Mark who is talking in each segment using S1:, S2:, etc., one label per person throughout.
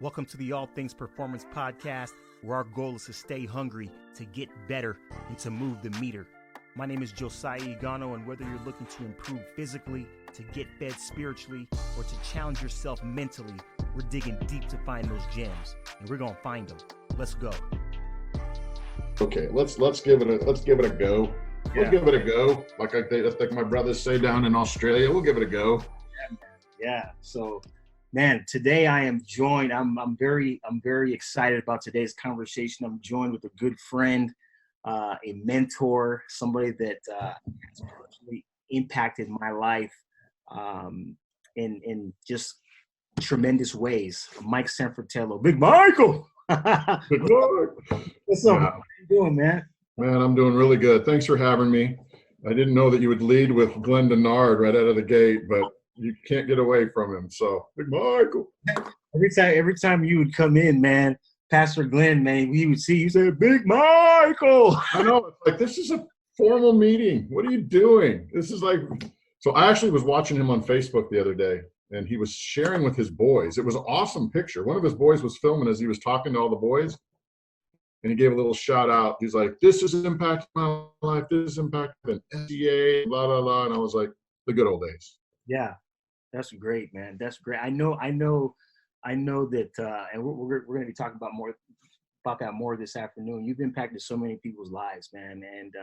S1: Welcome to the All Things Performance Podcast, where our goal is to stay hungry, to get better, and to move the meter. My name is Josiah Igano, and whether you're looking to improve physically, to get fed spiritually, or to challenge yourself mentally, we're digging deep to find those gems, and we're gonna find them. Let's go.
S2: Okay, let's give it a go. Let's give it a go. Like my brothers say down in Australia, we'll give it a go.
S1: Yeah. So, man, today I am joined. I'm very excited about today's conversation. I'm joined with a good friend, a mentor, somebody that has personally impacted my life in just tremendous ways. Mike Sanfratello, Big Michael.
S2: Good Lord.
S1: What's up? How you doing, man?
S2: Man, I'm doing really good. Thanks for having me. I didn't know that you would lead with Glenn Denard right out of the gate, but you can't get away from him. So, Big Michael.
S1: Every time you would come in, man, Pastor Glenn, man, we would see you say, Big Michael.
S2: I know. It's like, this is a formal meeting. What are you doing? This is like, so I actually was watching him on Facebook the other day, and he was sharing with his boys. It was an awesome picture. One of his boys was filming as he was talking to all the boys, and he gave a little shout out. He's like, this has impacted my life. This has impacted an SCA, blah, blah, blah. And I was like, the good old days.
S1: Yeah, that's great, man. That's great. I know that, and we're going to be talking about that more this afternoon. You've impacted so many people's lives, man. And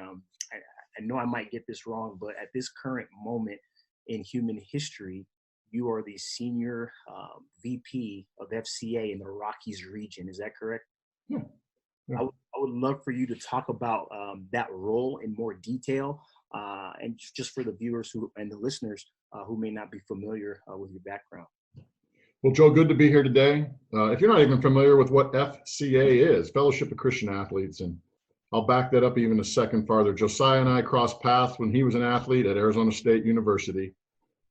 S1: I know I might get this wrong, but at this current moment in human history, you are the senior VP of FCA in the Rockies region. Is that correct?
S2: Yeah.
S1: I would love for you to talk about that role in more detail, and just for the viewers and the listeners who may not be familiar with your background.
S2: Well, Joe, good to be here today. If you're not even familiar with what FCA is, Fellowship of Christian Athletes, and I'll back that up even a second farther. Josiah and I crossed paths when he was an athlete at Arizona State University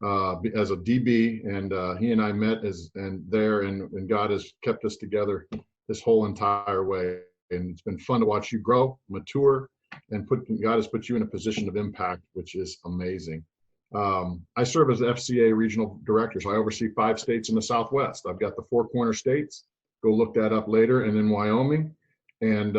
S2: as a DB, and he and I met and God has kept us together this whole entire way. And it's been fun to watch you grow, mature, and God has put you in a position of impact, which is amazing. I serve as the FCA regional director, so I oversee 5 states in the Southwest. I've got the 4 corner states. Go look that up later, and then Wyoming. And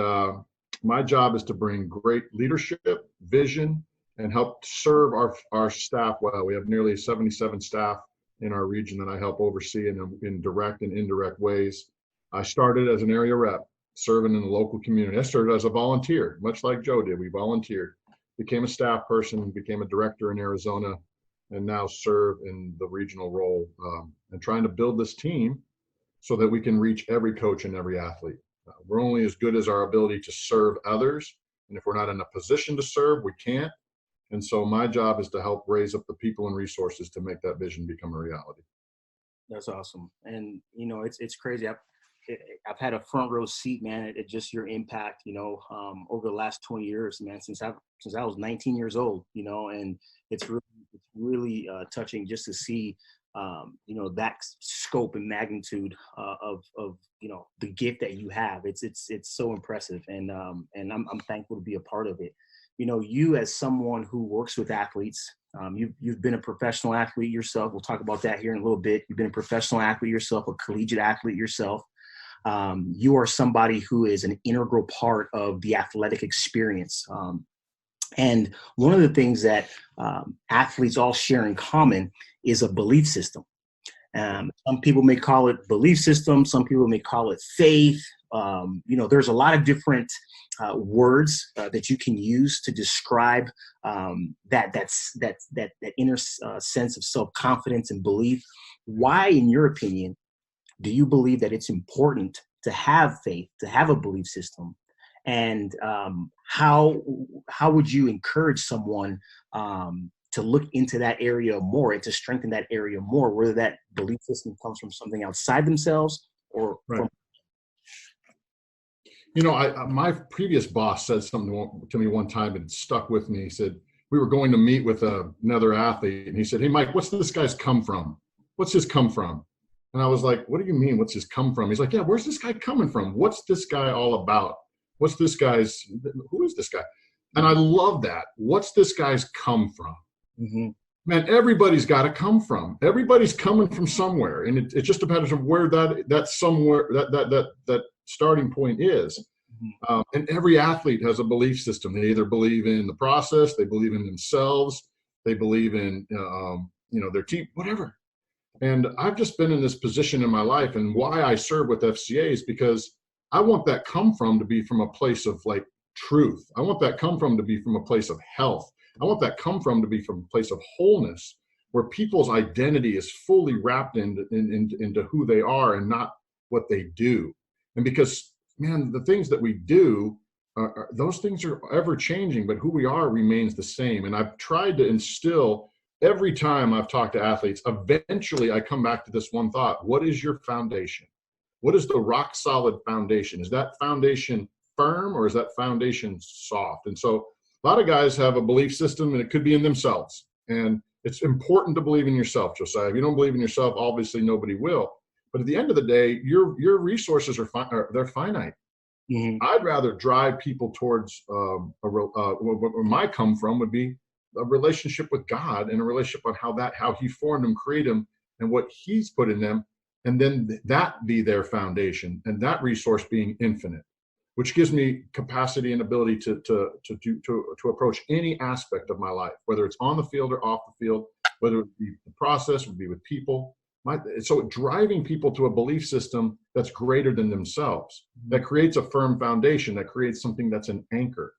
S2: my job is to bring great leadership, vision, and help serve our staff well. We have nearly 77 staff in our region that I help oversee in direct and indirect ways. I started as an area rep, serving in the local community. I started as a volunteer, much like Joe did. We volunteered, became a staff person, became a director in Arizona, and now serve in the regional role and trying to build this team so that we can reach every coach and every athlete. We're only as good as our ability to serve others. And if we're not in a position to serve, we can't. And so my job is to help raise up the people and resources to make that vision become a reality.
S1: That's awesome. And, it's crazy. I've had a front row seat, man, at just your impact, over the last 20 years, man, since I was 19 years old, and it's really touching just to see, that scope and magnitude of the gift that you have. It's so impressive, and I'm thankful to be a part of it. You as someone who works with athletes, you've been a professional athlete yourself. We'll talk about that here in a little bit. You've been a professional athlete yourself, a collegiate athlete yourself. You are somebody who is an integral part of the athletic experience. And one of the things that athletes all share in common is a belief system. Some people may call it belief system. Some people may call it faith. There's a lot of different words that you can use to describe that inner sense of self-confidence and belief. Why, in your opinion, do you believe that it's important to have faith, to have a belief system? And how would you encourage someone to look into that area more and to strengthen that area more, whether that belief system comes from something outside themselves or
S2: right. My previous boss said something to me one time and it stuck with me. He said, we were going to meet with another athlete, and he said, hey, Mike, what's this guy's come from? What's his come from? And I was like, what do you mean, what's his come from? He's like, yeah, where's this guy coming from? What's this guy all about? Who is this guy? And I love that. What's this guy's come from?
S1: Mm-hmm.
S2: Man, everybody's got to come from. Everybody's coming from somewhere, and it just depends on where that starting point is.
S1: Mhm.
S2: And every athlete has a belief system. They either believe in the process, they believe in themselves, they believe in their team, whatever. And I've just been in this position in my life, and why I serve with FCA is because I want that come from to be from a place of like truth. I want that come from to be from a place of health. I want that come from to be from a place of wholeness, where people's identity is fully wrapped into who they are and not what they do. And because, man, the things that we do, those things are ever changing, but who we are remains the same. And I've tried to instill every time I've talked to athletes, eventually I come back to this one thought. What is your foundation? What is the rock solid foundation? Is that foundation firm or is that foundation soft? And so a lot of guys have a belief system, and it could be in themselves. And it's important to believe in yourself, Josiah. If you don't believe in yourself, obviously nobody will. But at the end of the day, your resources they're finite.
S1: Mhm.
S2: I'd rather drive people towards where my come from would be a relationship with God, and a relationship on how He formed them, created them, and what He's put in them, and then that be their foundation, and that resource being infinite, which gives me capacity and ability to approach any aspect of my life, whether it's on the field or off the field, whether it be the process, would be with people. So driving people to a belief system that's greater than themselves, that creates a firm foundation, that creates something that's an anchor.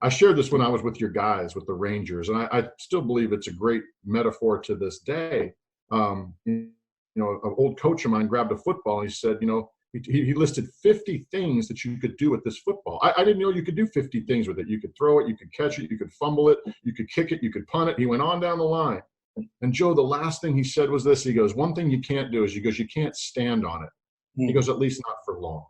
S2: I shared this when I was with your guys, with the Rangers, and I still believe it's a great metaphor to this day. An old coach of mine grabbed a football and he said, he listed 50 things that you could do with this football. I didn't know you could do 50 things with it. You could throw it, you could catch it, you could fumble it, you could kick it, you could punt it. He went on down the line. And Joe, the last thing he said was this. He goes, one thing you can't do is, he goes, you can't stand on it. He
S1: Mhm.
S2: goes, at least not for long.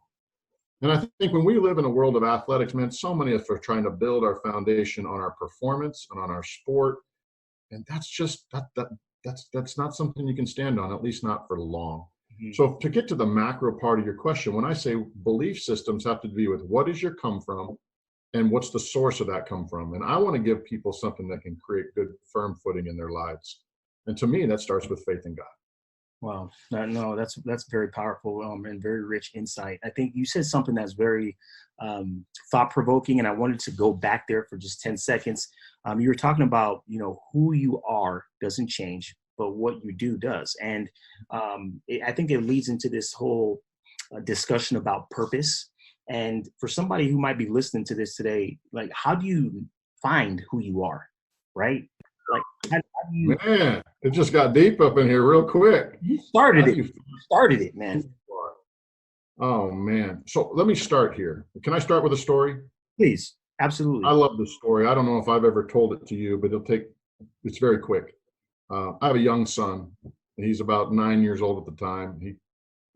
S2: And I think when we live in a world of athletics, man, so many of us are trying to build our foundation on our performance and on our sport. And that's just that's not something you can stand on, at least not for long.
S1: Mhm.
S2: So to get to the macro part of your question, when I say belief systems have to do with what is your come from and what's the source of that come from. And I want to give people something that can create good, firm footing in their lives. And to me, that starts with faith in God.
S1: Wow. No, that's very powerful, and very rich insight. I think you said something that's very thought provoking, and I wanted to go back there for just 10 seconds. You were talking about, who you are doesn't change, but what you do does. And I think it leads into this whole discussion about purpose. And for somebody who might be listening to this today, like, how do you find who you are, right? Like, how do you
S2: Man, it just got deep up in here real quick.
S1: you
S2: How
S1: started
S2: do
S1: it?
S2: you
S1: You started it, man.
S2: Oh man. So let me start here. Can I start with a story?
S1: Please,
S2: I
S1: absolutely.
S2: love this story. I don't know if I've ever told it to you, but it's very quick. I have a young son. He's about 9 years old at the time.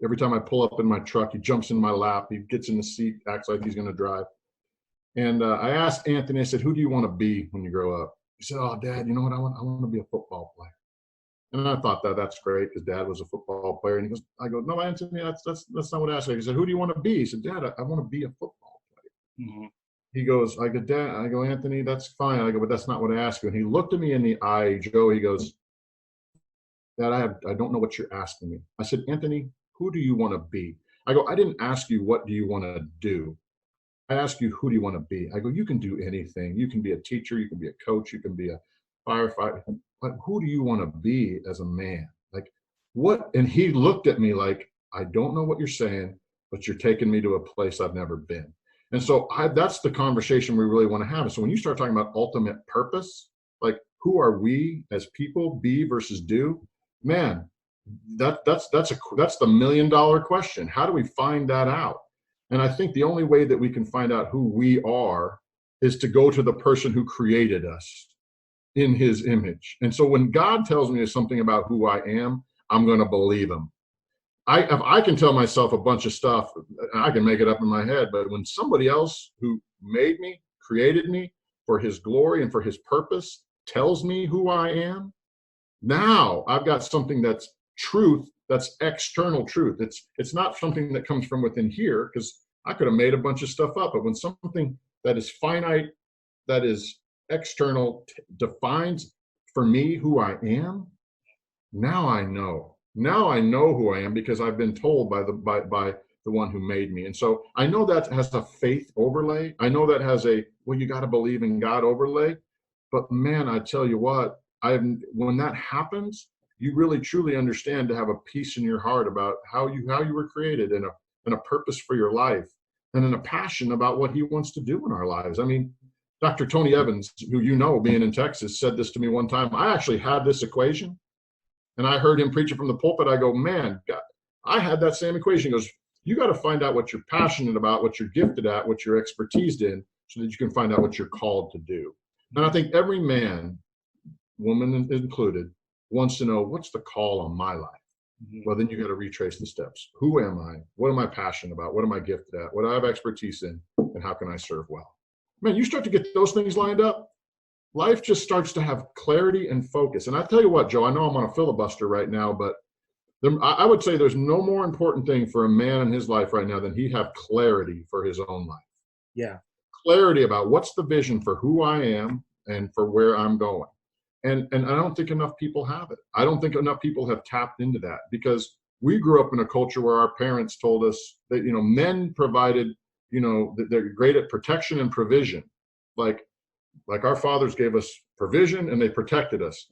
S2: Every time I pull up in my truck, he jumps in my lap. He gets in the seat, acts like he's going to drive. And I asked Anthony, I said, who do you want to be when you grow up? He said, oh, Dad, you know what? I want to be a football player. And I thought that's great because Dad was a football player. And I go, no, Anthony, that's not what I asked. He said, who do you want to be? He said, Dad, I want to be a football player.
S1: Mhm.
S2: He goes, Dad, Anthony, that's fine. I go, but that's not what I asked you. And he looked at me in the eye, Joe, he goes, Dad, I don't know what you're asking me. I said, Anthony, who do you want to be? I go, I didn't ask you what do you want to do. I ask you, who do you want to be? I go, you can do anything. You can be a teacher, you can be a coach, you can be a firefighter, but who do you want to be as a man? Like, what? And he looked at me like, I don't know what you're saying, but you're taking me to a place I've never been. And so that's the conversation we really want to have. So when you start talking about ultimate purpose, like who are we as people, be versus do, man, that's the $1 million question. How do we find that out? And I think the only way that we can find out who we are is to go to the person who created us in his image. And so when God tells me something about who I am, I'm going to believe him. If I can tell myself a bunch of stuff, I can make it up in my head. But when somebody else who made me, created me for his glory and for his purpose tells me who I am, now I've got something that's truth, that's external truth. It's not something that comes from within here, because I could have made a bunch of stuff up. But when something that is finite, that is external, defines for me who I am, now I know. Now I know who I am because I've been told by the one who made me. And so I know that has a faith overlay. I know that has a, well, you got to believe in God overlay. But man, I tell you what, when that happens, you really truly understand to have a peace in your heart about how you were created, and a purpose for your life, and in a passion about what he wants to do in our lives. I mean, Dr. Tony Evans, who you know, being in Texas, said this to me one time. I actually had this equation, and I heard him preaching from the pulpit. I go, man, God, I had that same equation. He goes, you got to find out what you're passionate about, what you're gifted at, what you're expertised in, so that you can find out what you're called to do. And I think every man, woman included, wants to know, what's the call on my life? Well, then you got to retrace the steps. Who am I? What am I passionate about? What am I gifted at? What do I have expertise in? And how can I serve well? Man, you start to get those things lined up, life just starts to have clarity and focus. And I tell you what, Joe, I know I'm on a filibuster right now, but I would say there's no more important thing for a man in his life right now than he have clarity for his own life.
S1: Yeah.
S2: Clarity about what's the vision for who I am and for where I'm going. And I don't think enough people have it. I don't think enough people have tapped into that, because we grew up in a culture where our parents told us that, men provided, they're great at protection and provision. Like our fathers gave us provision and they protected us.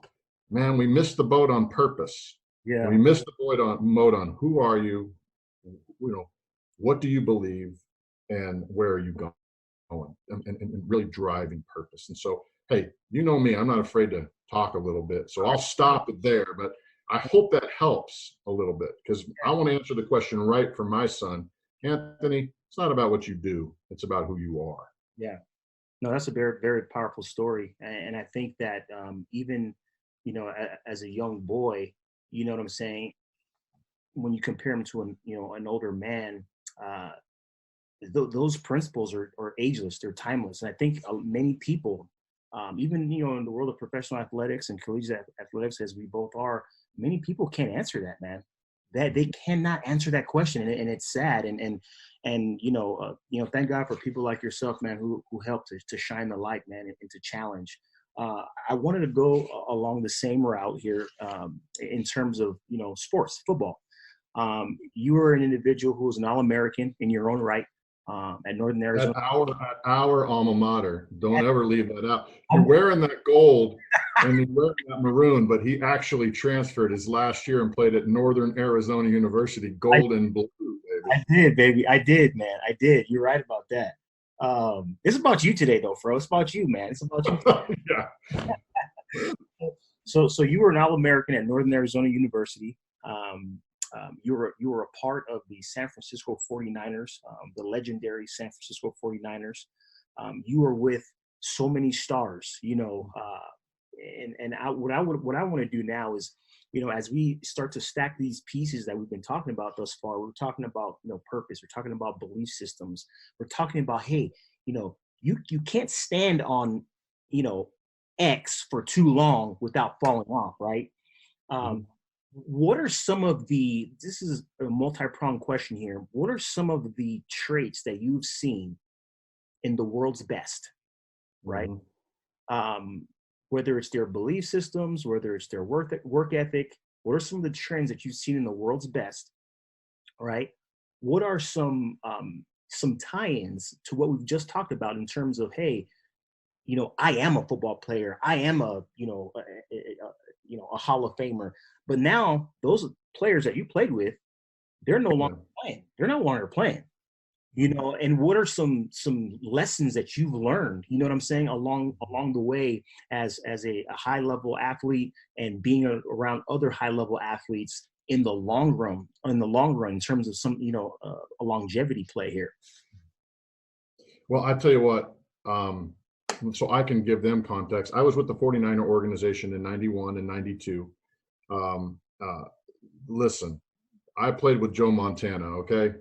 S2: Man, we missed the boat on purpose.
S1: Yeah.
S2: And we missed the boat on who are you, what do you believe, and where are you going, and really driving purpose. And so, hey, you know me, I'm not afraid to talk a little bit. So I'll stop it there, but I hope that helps a little bit, because I want to answer the question right for my son. Anthony, it's not about what you do, it's about who you are.
S1: Yeah. No, that's a very, very powerful story. And I think that even, as a young boy, you know what I'm saying? When you compare him to an older man, those principles are ageless, they're timeless. And I think many people, even, in the world of professional athletics and collegiate athletics, as we both are, many people can't answer that, man. That they cannot answer that question, and it's sad. And thank God for people like yourself, man, who help to shine the light, man, and to challenge. I wanted to go along the same route here, in terms of sports, football. You are an individual who is an All-American in your own right, at Northern Arizona.
S2: At our alma mater. Don't ever leave that out. You're wearing that gold and you're wearing that maroon, but he actually transferred his last year and played at Northern Arizona University, gold and blue, baby.
S1: I did, baby. I did, man. I did. You're right about that. It's about you today, though, Fro. It's about you, man. It's about you.
S2: Yeah.
S1: So you were an All-American at Northern Arizona University. You were a part of the San Francisco 49ers, the legendary San Francisco 49ers. You were with so many stars, what I want to do now is, as we start to stack these pieces that we've been talking about thus far, we're talking about, purpose, we're talking about belief systems, we're talking about, hey, you can't stand on, X for too long without falling off, right? What are some of this is a multi-pronged question here. What are some of the traits that you've seen in the world's best, right? Whether it's their belief systems, whether it's their work ethic, what are some of the trends that you've seen in the world's best, right? What are some tie-ins to what we've just talked about in terms of, hey, I am a football player, I am a Hall of Famer, but now those players that you played with, they're no longer playing. They're no longer playing. And what are some lessons that you've learned, you know what I'm saying, along the way as a high level athlete, and being around other high level athletes in the long run in terms of some, a longevity play here?
S2: Well, I tell you what, so I can give them context. I was with the 49er organization in 91 and 92. Listen, I played with Joe Montana, okay?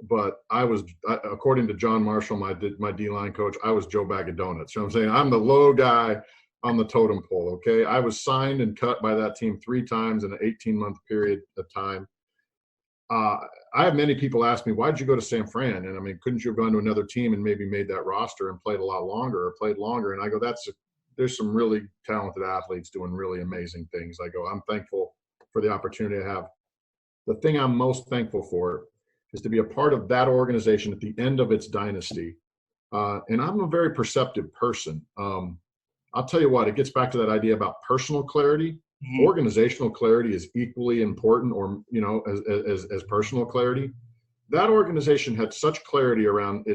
S2: But according to John Marshall, my D-line coach, I was Joe Bag of Donuts. You know what I'm saying? I'm the low guy on the totem pole, okay? I was signed and cut by that team 3 times in an 18-month period of time. I have many people ask me, why did you go to San Fran? And couldn't you have gone to another team and maybe made that roster and played a lot longer or played longer? And I go, that's there's some really talented athletes doing really amazing things. I go, I'm thankful for the opportunity to have. The thing I'm most thankful for is to be a part of that organization at the end of its dynasty. And I'm a very perceptive person. I'll tell you what, it gets back to that idea about personal clarity.
S1: Mhm.
S2: Organizational clarity is equally important, or, as personal clarity. That organization had such clarity around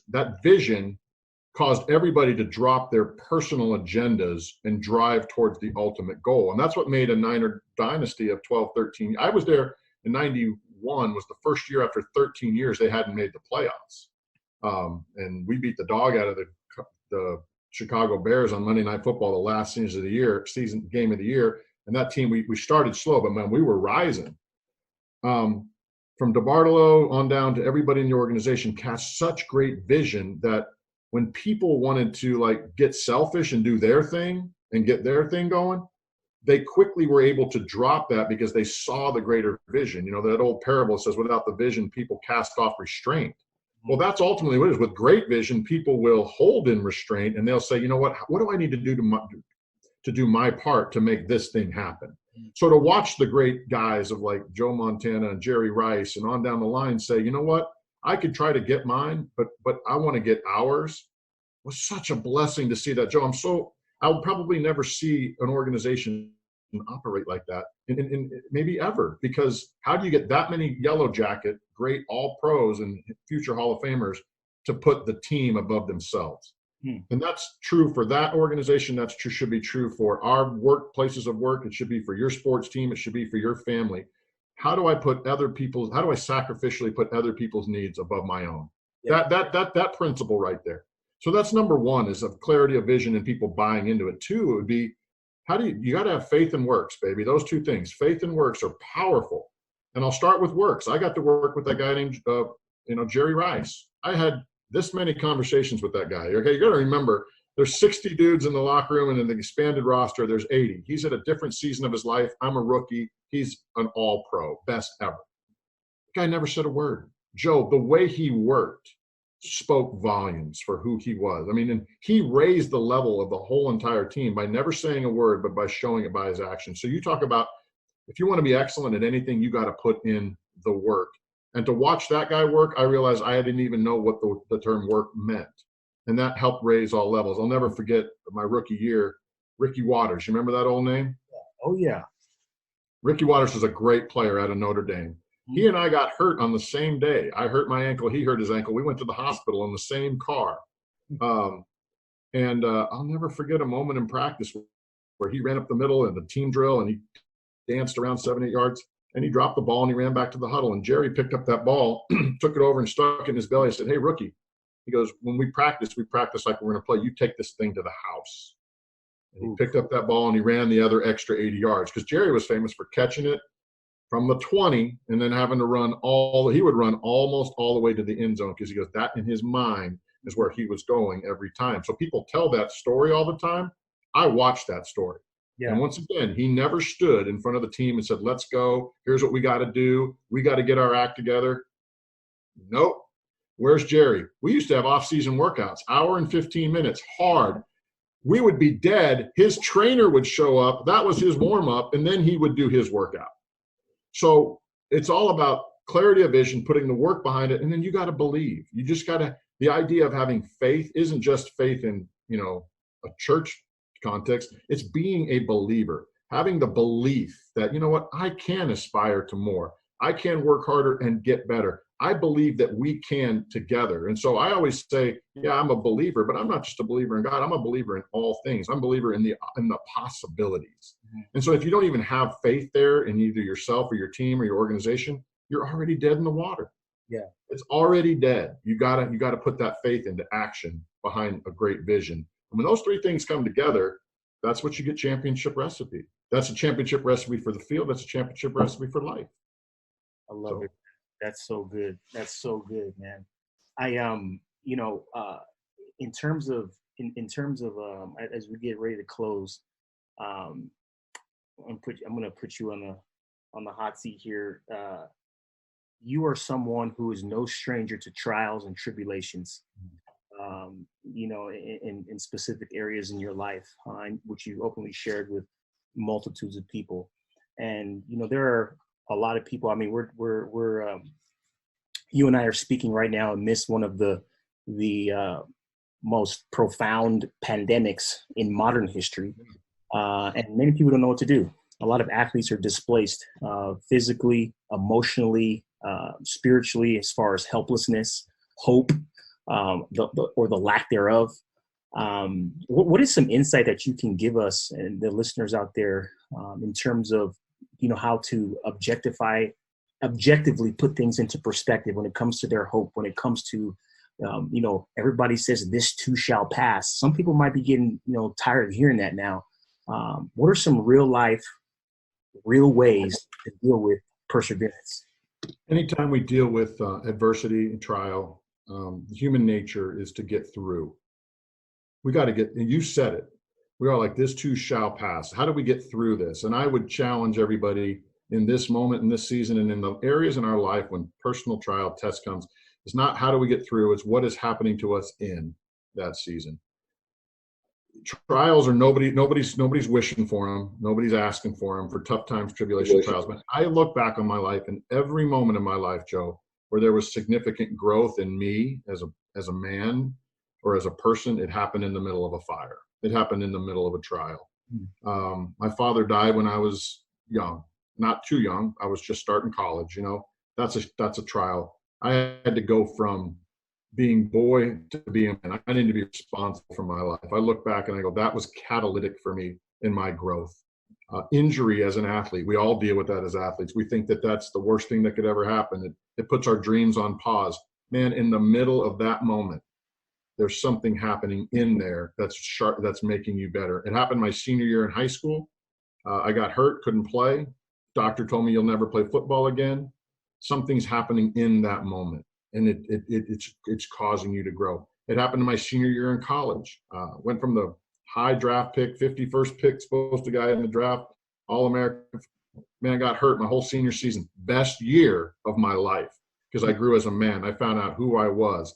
S2: that vision caused everybody to drop their personal agendas and drive towards the ultimate goal. And that's what made a Niner dynasty of 12, 13. I was there in 91, was the first year after 13 years they hadn't made the playoffs. And we beat the dog out of the Chicago Bears on Monday Night Football, the last season game of the year. And that team, we started slow, but man, we were rising. From DeBartolo on down to everybody in the organization cast such great vision that when people wanted to like get selfish and do their thing and get their thing going, they quickly were able to drop that because they saw the greater vision. You know, that old parable says, without the vision, people cast off restraint. Well, that's ultimately what it is. With great vision, people will hold in restraint and they'll say, you know what do I need to do to do my part to make this thing happen? So to watch the great guys of like Joe Montana and Jerry Rice and on down the line say, you know what, I could try to get mine, but I want to get ours, was such a blessing to see that. Joe, I'll probably never see an organization operate like that in maybe ever, because how do you get that many yellow jacket, great all pros and future Hall of Famers to put the team above themselves? And that's true for that organization. That's true, should be true for our workplaces of work. It should be for your sports team. It should be for your family. How do I sacrificially put other people's needs above my own? Yeah. That principle right there. So that's number one, is of clarity of vision and people buying into it. Two, it would be, you got to have faith and works, baby. Those two things, faith and works, are powerful. And I'll start with works. I got to work with that guy named, Jerry Rice. I had this many conversations with that guy. Okay, you got to remember, there's 60 dudes in the locker room, and in the expanded roster, there's 80. He's at a different season of his life. I'm a rookie. He's an all-pro, best ever. The guy never said a word. Joe, the way he worked spoke volumes for who he was. I mean, and he raised the level of the whole entire team by never saying a word, but by showing it by his actions. So you talk about, if you want to be excellent at anything, you got to put in the work. And to watch that guy work, I realized I didn't even know what the term work meant. And that helped raise all levels. I'll never forget my rookie year, Ricky Waters. You remember that old name?
S1: Oh, yeah.
S2: Ricky Waters was a great player out of Notre Dame. He and I got hurt on the same day. I hurt my ankle. He hurt his ankle. We went to the hospital in the same car. I'll never forget a moment in practice where he ran up the middle in the team drill and he danced around 7-8 yards. And he dropped the ball and he ran back to the huddle. And Jerry picked up that ball, took it over and stuck it in his belly. I said, hey, rookie. He goes, when we practice like we're going to play. You take this thing to the house. And he picked up that ball and he ran the other extra 80 yards. Because Jerry was famous for catching it from the 20 and then having to he would run almost all the way to the end zone, because he goes, that in his mind is where he was going every time. So people tell that story all the time. I watched that story. Yeah. And once again, he never stood in front of the team and said, let's go. Here's what we got to do. We got to get our act together. Nope. Where's Jerry? We used to have off-season workouts, hour and 15 minutes, hard. We would be dead. His trainer would show up. That was his warm-up, and then he would do his workout. So it's all about clarity of vision, putting the work behind it, and then you got to believe. You just got to, the idea of having faith isn't just faith in, a church context. It's being a believer, having the belief that, you know what, I can aspire to more. I can work harder and get better. I believe that we can together. And so I always say, yeah, I'm a believer, but I'm not just a believer in God. I'm a believer in all things. I'm a believer in the possibilities. And so if you don't even have faith there in either yourself or your team or your organization, you're already dead in the water. Yeah. It's already dead. You gotta put that faith into action behind a great vision. And when those three things come together, that's what you get championship recipe. That's a championship recipe for the field. That's a championship recipe for life.
S1: I love it. That's so good. That's so good, man. I in terms of as we get ready to close, I'm gonna put you on the hot seat here. You are someone who is no stranger to trials and tribulations. in specific areas in your life, which you openly shared with multitudes of people. And, there are a lot of people. I mean, you and I are speaking right now amidst one of the most profound pandemics in modern history. And many people don't know what to do. A lot of athletes are displaced physically, emotionally, spiritually, as far as helplessness, hope, or the lack thereof. What is some insight that you can give us and the listeners out there in terms of, how to objectively put things into perspective when it comes to their hope, when it comes to, everybody says this too shall pass. Some people might be getting, tired of hearing that now. What are some real life, real ways to deal with perseverance?
S2: Anytime we deal with adversity and trial, human nature is to get through. We got to get, and you said it, we are like, this too shall pass. How do we get through this? And I would challenge everybody in this moment, in this season, and in the areas in our life when personal trial test comes, it's not how do we get through, it's what is happening to us in that season. Trials are nobody's wishing for them. Nobody's asking for them, for tough times, tribulation, trials. But I look back on my life, and every moment of my life, Joe, where there was significant growth in me as a man or as a person, it happened in the middle of a fire. It happened in the middle of a trial. My father died when I was young, not too young. I was just starting college. That's a trial. I had to go from being boy to being a man. I need to be responsible for my life. I look back and I go, that was catalytic for me in my growth. Injury as an athlete, we all deal with that as athletes. We think that that's the worst thing that could ever happen. It puts our dreams on pause. Man, in the middle of that moment, there's something happening in there that's sharp, that's making you better. It happened my senior year in high school. I got hurt, couldn't play. Doctor told me you'll never play football again. Something's happening in that moment, and it's causing you to grow. It happened in my senior year in college. Went from the high draft pick, 51st pick, supposed to guy in the draft, All-American. Man, I got hurt my whole senior season. Best year of my life because I grew as a man. I found out who I was.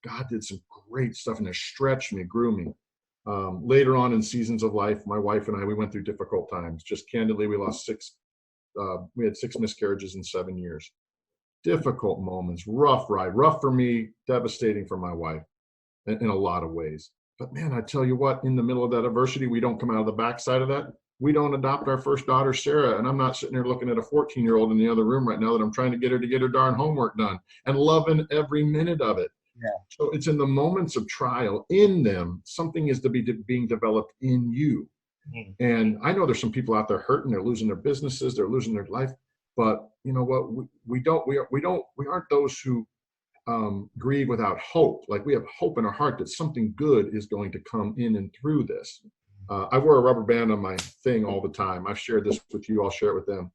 S2: God did some great stuff, and it stretched me, grew me. Later on in seasons of life, my wife and I, we went through difficult times. Just candidly, we had 6 miscarriages in 7 years. Difficult moments, rough ride, rough for me, devastating for my wife in a lot of ways. But man, I tell you what, in the middle of that adversity, we don't come out of the backside of that. We don't adopt our first daughter, Sarah, and I'm not sitting there looking at a 14-year-old in the other room right now that I'm trying to get her darn homework done and loving every minute of it.
S1: Yeah.
S2: So it's in the moments of trial, in them, something is being developed in you. And I know there's some people out there hurting, they're losing their businesses, they're losing their life. But you know what? We aren't those who grieve without hope. Like, we have hope in our heart that something good is going to come in and through this. I wear a rubber band on my thing all the time. I've shared this with you. I'll share it with them.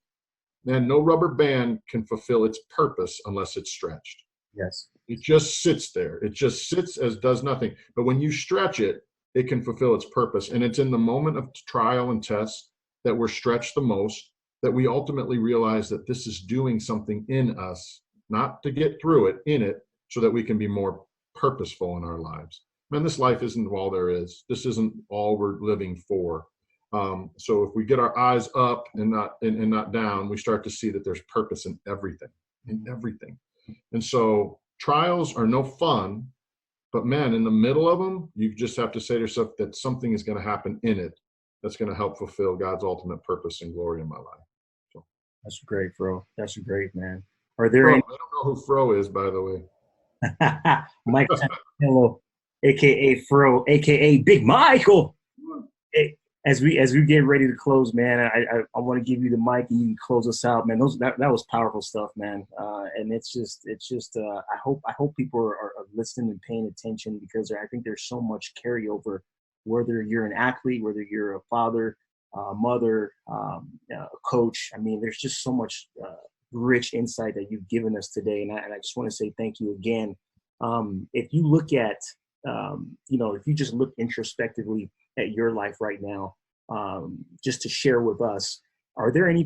S2: Man, no rubber band can fulfill its purpose unless it's stretched.
S1: Yes.
S2: It just sits there. It just sits as does nothing. But when you stretch it, it can fulfill its purpose. And it's in the moment of trial and test that we're stretched the most, that we ultimately realize that this is doing something in us, not to get through it, in it, so that we can be more purposeful in our lives. Man, this life isn't all there is. This isn't all we're living for. So if we get our eyes up and not down, we start to see that there's purpose in everything, And so trials are no fun, but man, in the middle of them, you just have to say to yourself that something is going to happen in it that's going to help fulfill God's ultimate purpose and glory in my life. So.
S1: That's great, Fro. That's great, man. Are there
S2: Fro,
S1: any?
S2: I don't know who Fro is, by the way.
S1: Mike Sanfratello, aka Fro, aka Big Michael. Hey, as we get ready to close, man, I want to give you the mic and you can close us out, man. That was powerful stuff, man. And it's just I hope people are listening and paying attention, because I think there's so much carryover, whether you're an athlete, whether you're a father, mother, a coach. I mean, there's just so much rich insight that you've given us today, and I just want to say thank you again. If you look at, if you just look introspectively at your life right now, just to share with us, are there any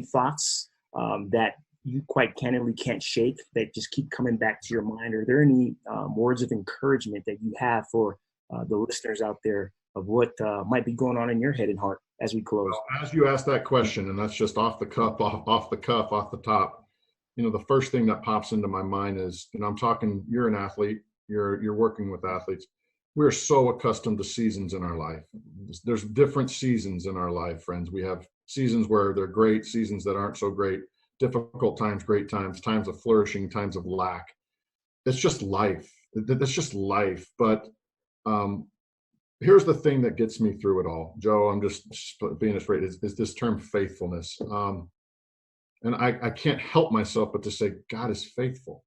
S1: thoughts that you quite candidly can't shake that just keep coming back to your mind? Are there any words of encouragement that you have for the listeners out there of what might be going on in your head and heart as we close?
S2: Well, as you asked that question, and that's just off the cuff, off the top, the first thing that pops into my mind is, I'm talking, you're an athlete, you're working with athletes. We're so accustomed to seasons in our life. There's different seasons in our life, friends. We have seasons where they're great, seasons that aren't so great, difficult times, great times, times of flourishing, times of lack. It's just life. That's just life. But here's the thing that gets me through it all, Joe. I'm just being straight. Is this term faithfulness? And I can't help myself but to say God is faithful.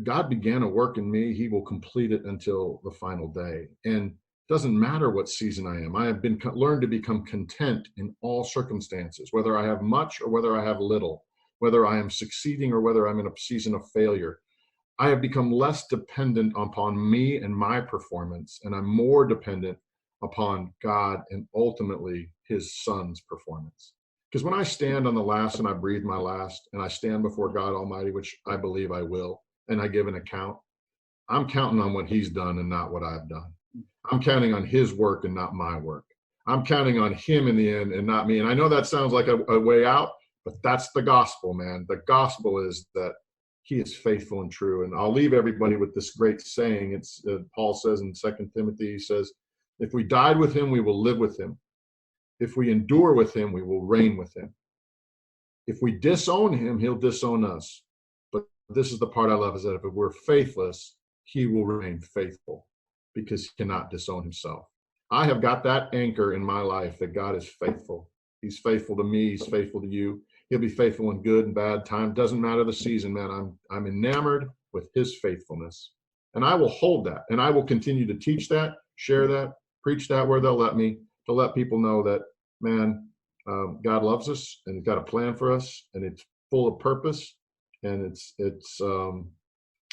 S2: God began a work in me. He will complete it until the final day. And it doesn't matter what season I am. I have learned to become content in all circumstances, whether I have much or whether I have little, whether I am succeeding or whether I'm in a season of failure. I have become less dependent upon me and my performance, and I'm more dependent upon God and ultimately his son's performance. Because when I stand on the last and I breathe my last and I stand before God Almighty, which I believe I will, and I give an account, I'm counting on what he's done and not what I've done. I'm counting on his work and not my work. I'm counting on him in the end and not me. And I know that sounds like a way out, but that's the gospel, man. The gospel is that he is faithful and true. And I'll leave everybody with this great saying. It's Paul says in 2 Timothy, he says, if we died with him, we will live with him. If we endure with him, we will reign with him. If we disown him, he'll disown us. But this is the part I love, is that if we're faithless, he will remain faithful because he cannot disown himself. I have got that anchor in my life that God is faithful. He's faithful to me. He's faithful to you. He'll be faithful in good and bad time. Doesn't matter the season, man. I'm enamored with his faithfulness. And I will hold that. And I will continue to teach that, share that, preach that where they'll let me, to let people know that, man, God loves us and he's got a plan for us, and it's full of purpose, and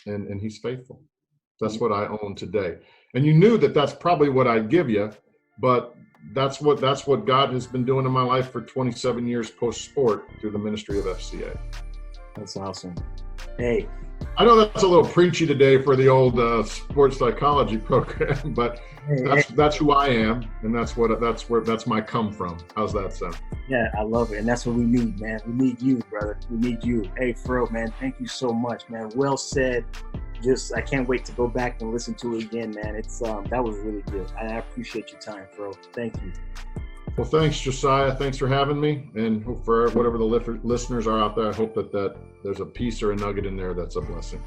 S2: and he's faithful. That's what I own today. And you knew that that's probably what I'd give you, but that's what God has been doing in my life for 27 years post-sport through the ministry of FCA.
S1: That's awesome. Hey,
S2: I know that's a little preachy today for the old sports psychology program, but that's who I am, and that's my come from. How's that sound?
S1: Yeah, I love it, and that's what we need, man. We need you, brother. We need you. Hey, Fro, man, thank you so much, man. Well said. I can't wait to go back and listen to it again, man. It's that was really good. I appreciate your time, Fro. Thank you.
S2: Well, thanks, Josiah. Thanks for having me, and for whatever the listeners are out there, I hope that there's a piece or a nugget in there that's a blessing.